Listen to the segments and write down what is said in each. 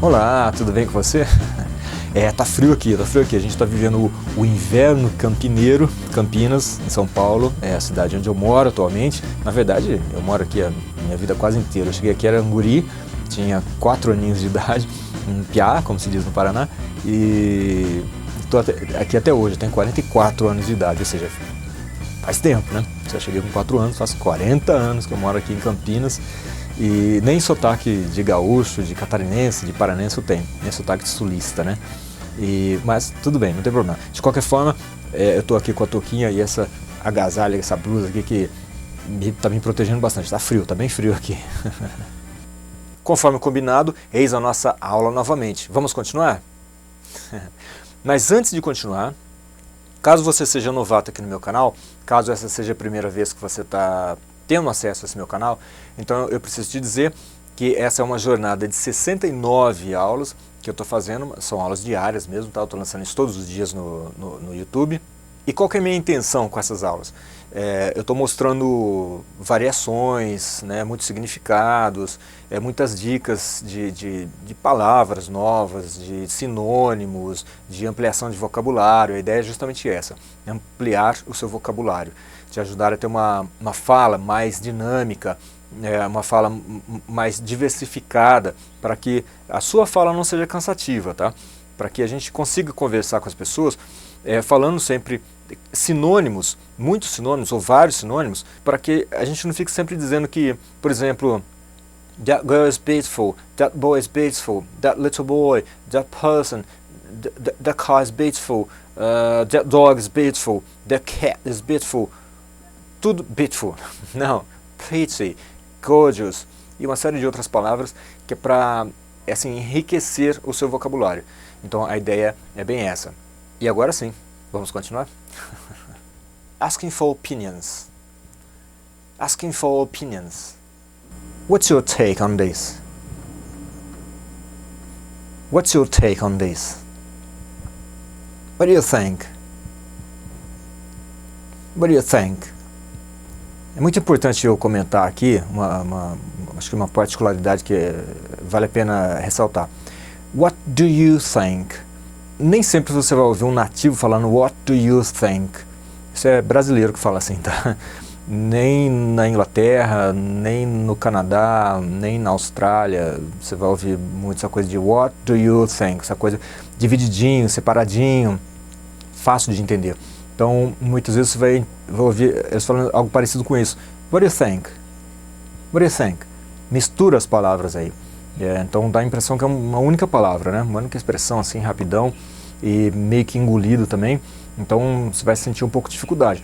Olá, tudo bem com você? Tá frio aqui, a gente está vivendo o inverno campineiro, Campinas, em São Paulo, é a cidade onde eu moro atualmente. Na verdade, eu moro aqui a minha vida quase inteira. Eu cheguei aqui, era um guri, tinha 4 aninhos de idade, um piá, como se diz no Paraná, e estou aqui até hoje, eu tenho 44 anos de idade, ou seja, faz tempo, né? Se eu cheguei com 4 anos, faz 40 anos que eu moro aqui em Campinas. E nem sotaque de gaúcho, de catarinense, de paranense eu tenho, nem sotaque de sulista, né? Mas tudo bem, não tem problema. De qualquer forma, eu tô aqui com a touquinha e essa agasalha, essa blusa aqui que tá me protegendo bastante. Tá frio, tá bem frio aqui. Conforme combinado, eis a nossa aula novamente. Vamos continuar? Mas antes de continuar, caso você seja novato aqui no meu canal, caso essa seja a primeira vez que você está tendo acesso a esse meu canal, então eu preciso te dizer que essa é uma jornada de 69 aulas que eu estou fazendo, são aulas diárias mesmo, tá? Eu estou lançando isso todos os dias no YouTube. E qual que é a minha intenção com essas aulas? Eu estou mostrando variações, né, muitos significados, muitas dicas de palavras novas, de sinônimos, de ampliação de vocabulário. A ideia é justamente essa, ampliar o seu vocabulário, te ajudar a ter uma fala mais dinâmica, uma fala mais diversificada, para que a sua fala não seja cansativa, tá? Para que a gente consiga conversar com as pessoas falando sempre sinônimos, muitos sinônimos ou vários sinônimos, para que a gente não fique sempre dizendo que, por exemplo, that girl is beautiful, that boy is beautiful, that little boy, that person, that car is beautiful, that dog is beautiful, that cat is beautiful, tudo beautiful. Não, pretty, gorgeous e uma série de outras palavras que é para assim, enriquecer o seu vocabulário. Então a ideia é bem essa. E agora sim, vamos continuar? Asking for opinions. Asking for opinions. What's your take on this? What's your take on this? What do you think? What do you think? É muito importante eu comentar aqui, acho que uma particularidade que vale a pena ressaltar. What do you think? Nem sempre você vai ouvir um nativo falando what do you think? Isso é brasileiro que fala assim, tá? Nem na Inglaterra, nem no Canadá, nem na Austrália, você vai ouvir muito essa coisa de what do you think? Essa coisa divididinho, separadinho, fácil de entender. Então, muitas vezes você vai ouvir eles falando algo parecido com isso. What do you think? What do you think? Mistura as palavras aí. Então dá a impressão que é uma única palavra, né? Uma única expressão assim, rapidão e meio que engolido também. Então você vai sentir um pouco de dificuldade.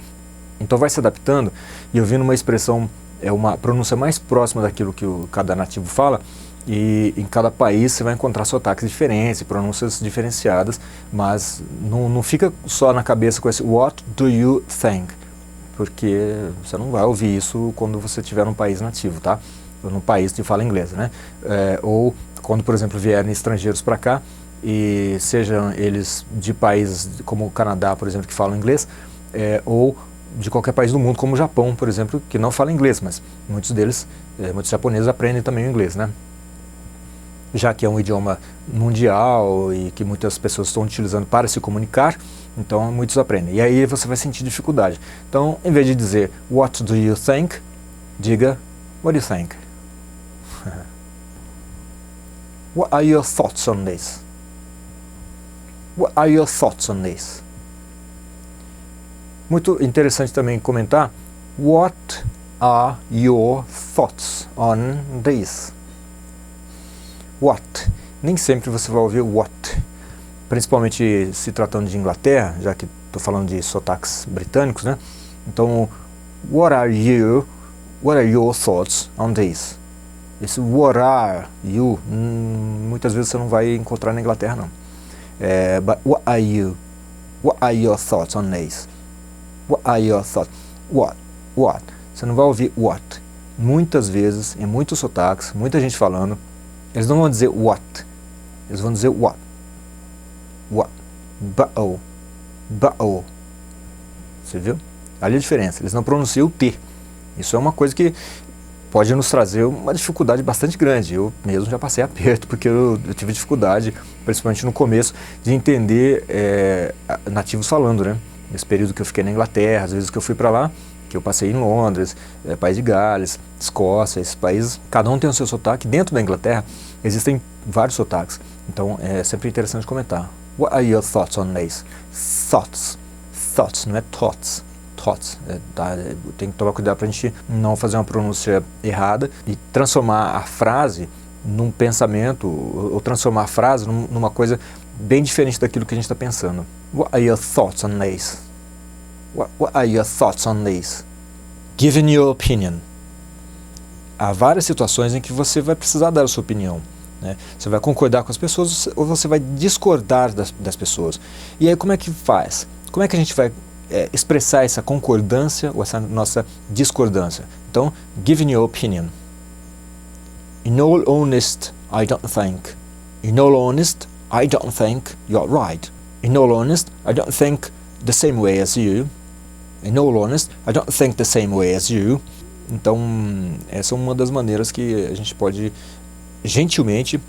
Então vai se adaptando e ouvindo uma expressão, uma pronúncia mais próxima daquilo que cada nativo fala. E em cada país você vai encontrar sotaques diferentes, pronúncias diferenciadas, mas não fica só na cabeça com esse what do you think, porque você não vai ouvir isso quando você estiver num país nativo, tá? Ou num país que fala inglês, né? Ou quando, por exemplo, vierem estrangeiros para cá, e sejam eles de países como o Canadá, por exemplo, que falam inglês, ou de qualquer país do mundo, como o Japão, por exemplo, que não fala inglês, mas muitos deles, muitos japoneses aprendem também o inglês, né? Já que é um idioma mundial e que muitas pessoas estão utilizando para se comunicar, então muitos aprendem. E aí você vai sentir dificuldade. Então, em vez de dizer what do you think, diga what do you think? What are your thoughts on this? What are your thoughts on this? Muito interessante também comentar what are your thoughts on this? What. Nem sempre você vai ouvir what, principalmente se tratando de Inglaterra, já que estou falando de sotaques britânicos, né? Então, what are your thoughts on this? Esse what are you, muitas vezes você não vai encontrar na Inglaterra, não. But what are your thoughts on this? What are your thoughts? What? Você não vai ouvir what. Muitas vezes, em muitos sotaques, muita gente falando, eles não vão dizer what, eles vão dizer what. But-oh. Você viu? Ali a diferença, eles não pronunciam o T. Isso é uma coisa que pode nos trazer uma dificuldade bastante grande. Eu mesmo já passei aperto, porque eu tive dificuldade, principalmente no começo, de entender nativos falando, né? Nesse período que eu fiquei na Inglaterra, às vezes que eu fui para lá, que eu passei em Londres, País de Gales, Escócia, esses países, cada um tem o seu sotaque. Dentro da Inglaterra existem vários sotaques, então é sempre interessante comentar. What are your thoughts on this? Thoughts, não é thoughts. Thoughts, tá? Tem que tomar cuidado para a gente não fazer uma pronúncia errada e transformar a frase num pensamento, ou transformar a frase numa coisa bem diferente daquilo que a gente está pensando. What are your thoughts on this? What are your thoughts on this? Giving your opinion. Há várias situações em que você vai precisar dar a sua opinião, né? Você vai concordar com as pessoas ou você vai discordar das pessoas. E aí como é que faz? Como é que a gente vai expressar essa concordância ou essa nossa discordância? Então, giving your opinion. In all honesty, I don't think. In all honesty, I don't think you're right. In all honesty, I don't think the same way as you. In all honesty, I don't think the same way as you. Então, essa é uma das maneiras que a gente pode gentilmente,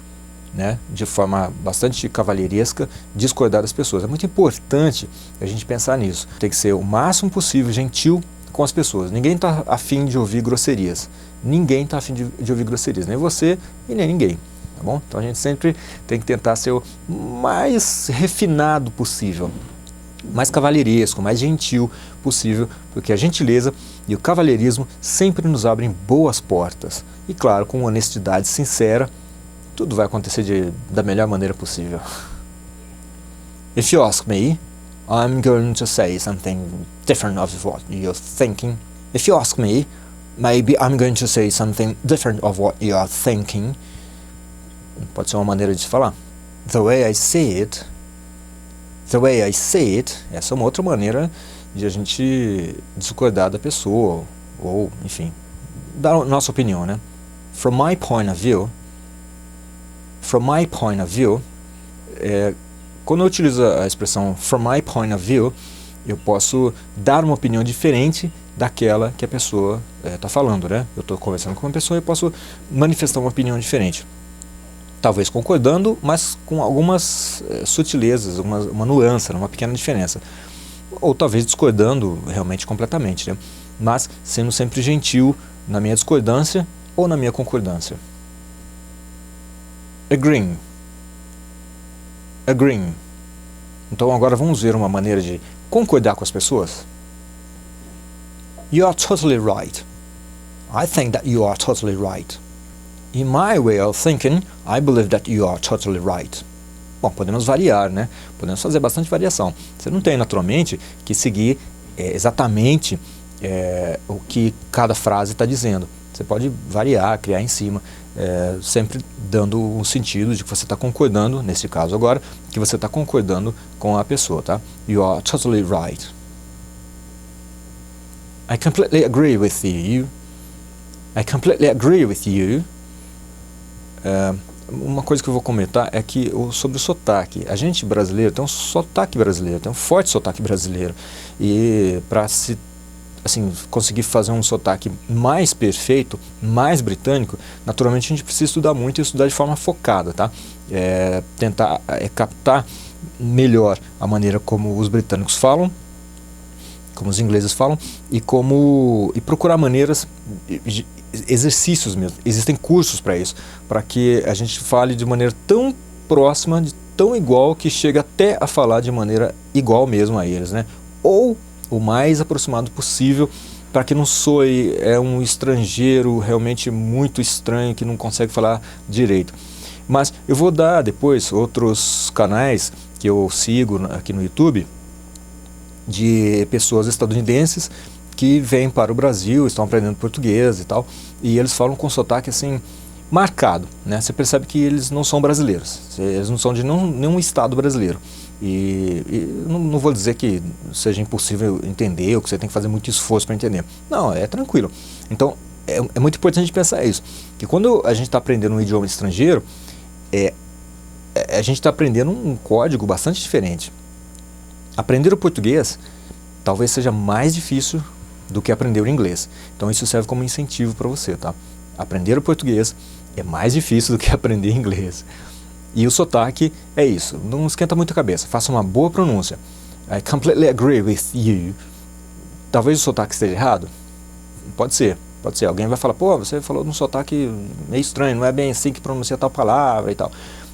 né, de forma bastante cavalheiresca, discordar das pessoas. É muito importante a gente pensar nisso. Tem que ser o máximo possível gentil com as pessoas. Ninguém está afim de ouvir grosserias. Ninguém está afim de ouvir grosserias. Nem você e nem ninguém. Tá bom? Então a gente sempre tem que tentar ser o mais refinado possível, mais cavalheiresco, mais gentil possível, porque a gentileza e o cavalheirismo sempre nos abrem boas portas. E claro, com honestidade sincera, tudo vai acontecer da melhor maneira possível. If you ask me, I'm going to say something different of what you're thinking. If you ask me, maybe I'm going to say something different of what you are thinking. Pode ser uma maneira de se falar. The way I see it. The way I see it. Essa é uma outra maneira de a gente discordar da pessoa, ou, enfim, dar a nossa opinião, né? From my point of view, quando eu utilizo a expressão from my point of view, eu posso dar uma opinião diferente daquela que a pessoa está falando, né? Eu estou conversando com uma pessoa e eu posso manifestar uma opinião diferente. Talvez concordando, mas com algumas sutilezas, uma nuance, uma pequena diferença. Ou talvez discordando realmente completamente, né? Mas sendo sempre gentil na minha discordância ou na minha concordância. Agreeing. Então agora vamos ver uma maneira de concordar com as pessoas. You are totally right. I think that you are totally right. In my way of thinking, I believe that you are totally right. Bom, podemos variar, né? Podemos fazer bastante variação. Você não tem naturalmente que seguir exatamente o que cada frase está dizendo. Você pode variar, criar em cima, sempre dando o sentido de que você está concordando, nesse caso agora, que você está concordando com a pessoa, tá? You are totally right. I completely agree with you. I completely agree with you. Uma coisa que eu vou comentar é que sobre o sotaque. A gente brasileiro tem um sotaque brasileiro, tem um forte sotaque brasileiro. E para conseguir fazer um sotaque mais perfeito, mais britânico, naturalmente a gente precisa estudar muito e estudar de forma focada, tá? Tentar captar melhor a maneira como os britânicos falam, como os ingleses falam, e procurar maneiras, exercícios mesmo. Existem cursos para isso, para que a gente fale de maneira tão próxima, tão igual, que chega até a falar de maneira igual mesmo a eles, né? Ou o mais aproximado possível, para que não soe um estrangeiro realmente muito estranho que não consegue falar direito. Mas eu vou dar depois outros canais que eu sigo aqui no YouTube, de pessoas estadunidenses que vêm para o Brasil, estão aprendendo português e tal, e eles falam com sotaque assim marcado, né? Você percebe que eles não são brasileiros, eles não são de nenhum estado brasileiro. E não vou dizer que seja impossível entender, ou que você tem que fazer muito esforço para entender. Não, é tranquilo. Então, é muito importante a gente pensar isso, que quando a gente está aprendendo um idioma estrangeiro, a gente está aprendendo um código bastante diferente. Aprender o português talvez seja mais difícil do que aprender o inglês. Então isso serve como incentivo para você, tá? Aprender o português é mais difícil do que aprender inglês. E o sotaque é isso, não esquenta muito a cabeça, faça uma boa pronúncia. I completely agree with you. Talvez o sotaque esteja errado, pode ser. Alguém vai falar, pô, você falou num sotaque meio estranho, não é bem assim que pronuncia tal palavra e tal.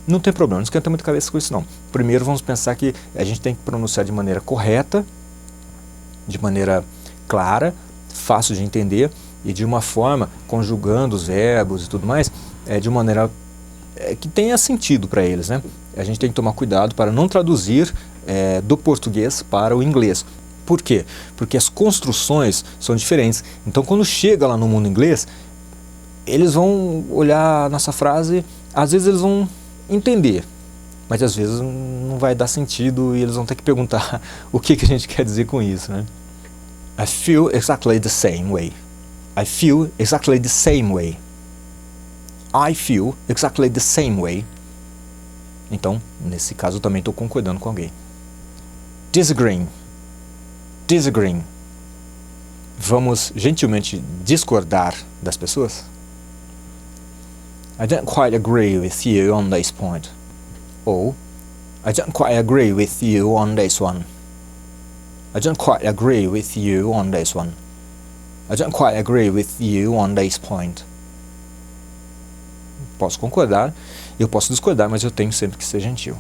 Não tem problema, não esquenta muito a cabeça com isso não. Primeiro vamos pensar que a gente tem que pronunciar de maneira correta, de maneira clara, fácil de entender e de uma forma, conjugando os verbos e tudo mais, de uma maneira que tenha sentido para eles, né? A gente tem que tomar cuidado para não traduzir do português para o inglês. Por quê? Porque as construções são diferentes. Então quando chega lá no mundo inglês, eles vão olhar a nossa frase, às vezes eles vão entender, mas às vezes não vai dar sentido e eles vão ter que perguntar o que a gente quer dizer com isso, né? I feel exactly the same way. I feel exactly the same way. I feel exactly the same way. Então, nesse caso, eu também estou concordando com alguém. Disagreeing. Disagreeing. Vamos gentilmente discordar das pessoas? I don't quite agree with you on this point. Ou, I don't quite agree with you on this one. I don't quite agree with you on this one. I don't quite agree with you on this point. Posso concordar, eu posso discordar, mas eu tenho sempre que ser gentil.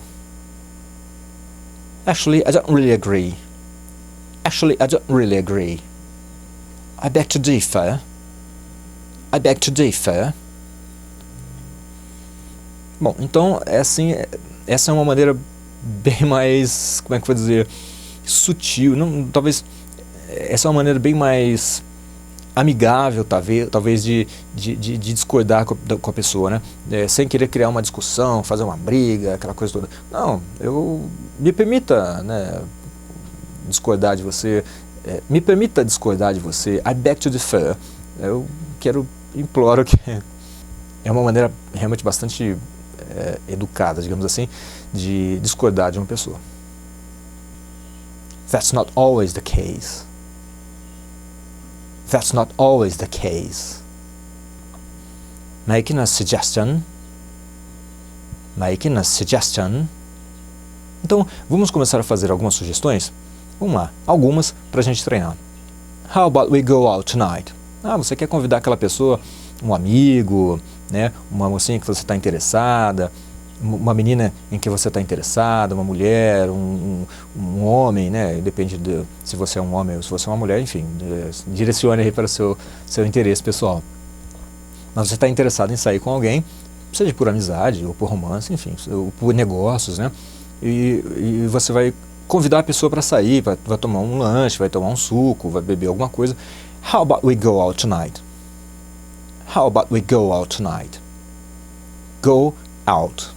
Actually, I don't really agree. Actually, I don't really agree. I beg to differ. I beg to differ. Bom, então, essa é uma maneira bem mais, como é que eu vou dizer, sutil, não, talvez, essa é uma maneira bem mais amigável, talvez de discordar com a pessoa, né? Sem querer criar uma discussão, fazer uma briga, aquela coisa toda. Não, me permita, né, discordar de você, me permita discordar de você, I beg to differ. Imploro que é uma maneira realmente bastante educada, digamos assim, de discordar de uma pessoa. That's not always the case. That's not always the case. Making a suggestion. Making a suggestion. Então, vamos começar a fazer algumas sugestões? Vamos lá, algumas para a gente treinar. How about we go out tonight? Você quer convidar aquela pessoa, um amigo, né, uma mocinha que você está interessada, uma menina em que você está interessada, uma mulher, um homem, né, depende se você é um homem ou se você é uma mulher, enfim, direcione aí para o seu interesse pessoal. Mas você está interessado em sair com alguém, seja por amizade ou por romance, enfim, ou por negócios, né, e você vai convidar a pessoa para sair, vai tomar um lanche, vai tomar um suco, vai beber alguma coisa. How about we go out tonight? How about we go out tonight? Go out.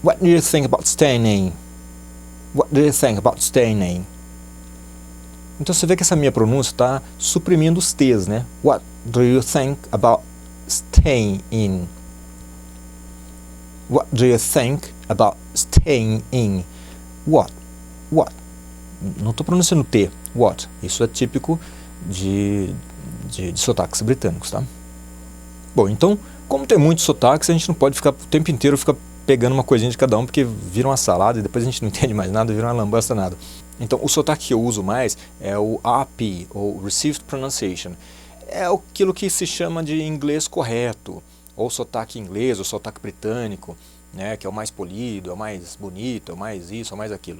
What do you think about staying in? What do you think about staying in? Então você vê que essa minha pronúncia está suprimindo os T's, né? What do you think about staying in? What do you think about staying in? What? What? Não estou pronunciando T. What? Isso é típico de sotaques britânicos, tá? Bom, então, como tem muitos sotaques, a gente não pode ficar o tempo inteiro pegando uma coisinha de cada um, porque vira uma salada e depois a gente não entende mais nada, vira uma lambança nada. Então, o sotaque que eu uso mais é o RP, ou Received Pronunciation. É aquilo que se chama de inglês correto, ou sotaque inglês, ou sotaque britânico, né, que é o mais polido, é o mais bonito, é o mais isso, é o mais aquilo.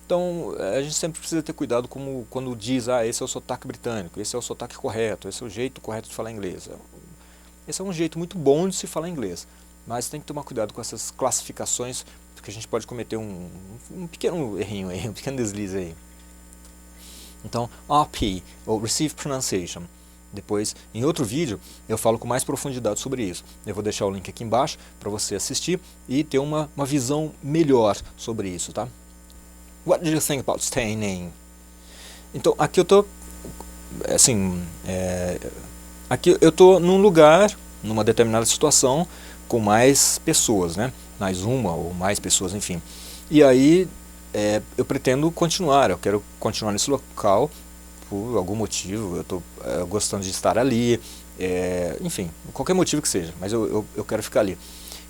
Então, a gente sempre precisa ter cuidado quando diz, esse é o sotaque britânico, esse é o sotaque correto, esse é o jeito correto de falar inglês. Esse é um jeito muito bom de se falar inglês, mas tem que tomar cuidado com essas classificações, porque a gente pode cometer um pequeno errinho aí, um pequeno deslize aí. Então, RP, ou Received Pronunciation. Depois, em outro vídeo, eu falo com mais profundidade sobre isso. Eu vou deixar o link aqui embaixo para você assistir e ter uma visão melhor sobre isso, tá? What do you think about staying in? Então, aqui eu tô, assim, aqui eu tô num lugar, numa determinada situação, com mais pessoas, né? Mais uma ou mais pessoas, enfim. E aí, eu pretendo continuar, eu quero continuar nesse local por algum motivo, eu estou gostando de estar ali, enfim, qualquer motivo que seja, mas eu quero ficar ali.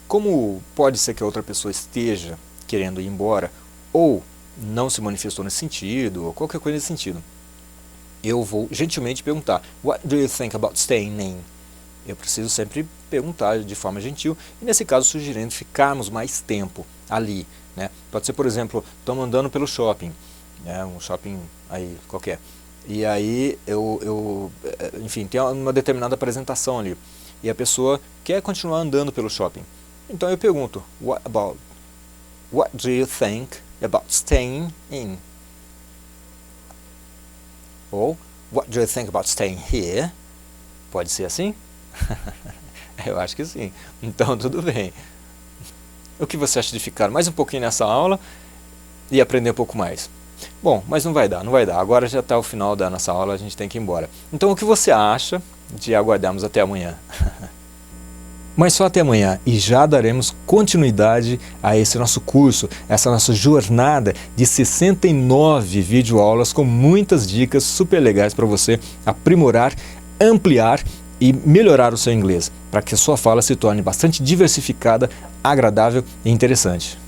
Como pode ser que a outra pessoa esteja querendo ir embora, ou não se manifestou nesse sentido, ou qualquer coisa nesse sentido, eu vou gentilmente perguntar: What do you think about staying in? Eu preciso sempre perguntar de forma gentil, e nesse caso sugerindo ficarmos mais tempo ali, né? Pode ser, por exemplo, estamos andando pelo shopping, né? Um shopping aí qualquer, e aí enfim, tem uma determinada apresentação ali, e a pessoa quer continuar andando pelo shopping. Então eu pergunto: What do you think about staying in? Ou What do you think about staying here? Pode ser assim? Eu acho que sim. Então tudo bem. O que você acha de ficar mais um pouquinho nessa aula e aprender um pouco mais? Bom, mas não vai dar. Agora já está o final da nossa aula, a gente tem que ir embora. Então o que você acha de aguardarmos até amanhã? Mas só até amanhã, e já daremos continuidade a esse nosso curso, essa nossa jornada de 69 videoaulas com muitas dicas super legais para você aprimorar, ampliar e melhorar o seu inglês, para que a sua fala se torne bastante diversificada, agradável e interessante.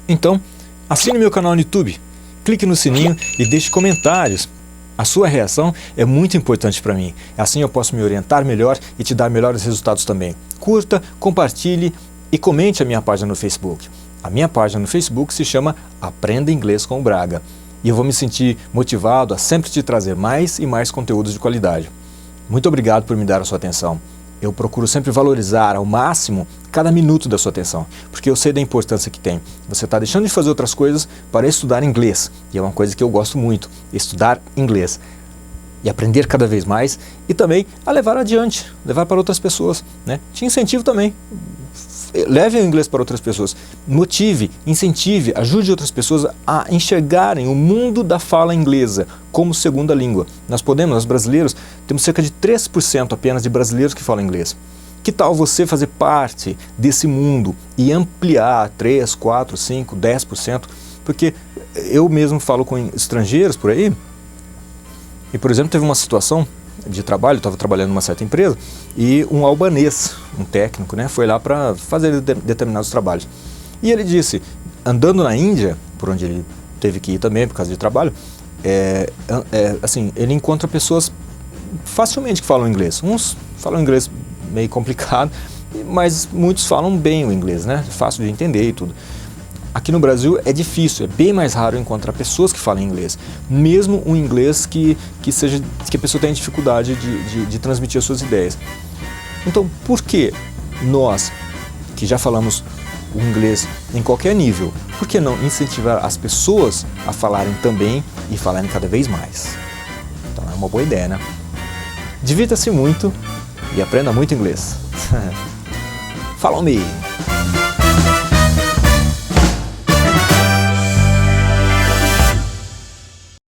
Então, assine meu canal no YouTube, clique no sininho e deixe comentários. A sua reação é muito importante para mim, assim eu posso me orientar melhor e te dar melhores resultados também. Curta, compartilhe e comente a minha página no Facebook. A minha página no Facebook se chama Aprenda Inglês com o Braga, e eu vou me sentir motivado a sempre te trazer mais e mais conteúdos de qualidade. Muito obrigado por me dar a sua atenção. Eu procuro sempre valorizar ao máximo cada minuto da sua atenção, porque eu sei da importância que tem. Você está deixando de fazer outras coisas para estudar inglês, e é uma coisa que eu gosto muito, estudar inglês. E aprender cada vez mais, e também a levar adiante, levar para outras pessoas, né? Te incentivo também. Leve o inglês para outras pessoas. Motive, incentive, ajude outras pessoas a enxergarem o mundo da fala inglesa como segunda língua. Nós brasileiros, temos cerca de 3% apenas de brasileiros que falam inglês. Que tal você fazer parte desse mundo e ampliar 3, 4, 5, 10%? Porque eu mesmo falo com estrangeiros por aí, e por exemplo teve uma situação de trabalho, eu estava trabalhando numa certa empresa, e um albanês, um técnico, né, foi lá para fazer determinados trabalhos. E ele disse, andando na Índia, por onde ele teve que ir também por causa de trabalho, assim, ele encontra pessoas facilmente que falam inglês. Uns falam inglês meio complicado, mas muitos falam bem o inglês, né, fácil de entender e tudo. Aqui no Brasil é difícil, é bem mais raro encontrar pessoas que falam inglês, mesmo um inglês que a pessoa tenha dificuldade de transmitir as suas ideias. Então, por que nós, que já falamos o inglês em qualquer nível, por que não incentivar as pessoas a falarem também e falarem cada vez mais? Então é uma boa ideia, né? Divirta-se muito e aprenda muito inglês. Follow me!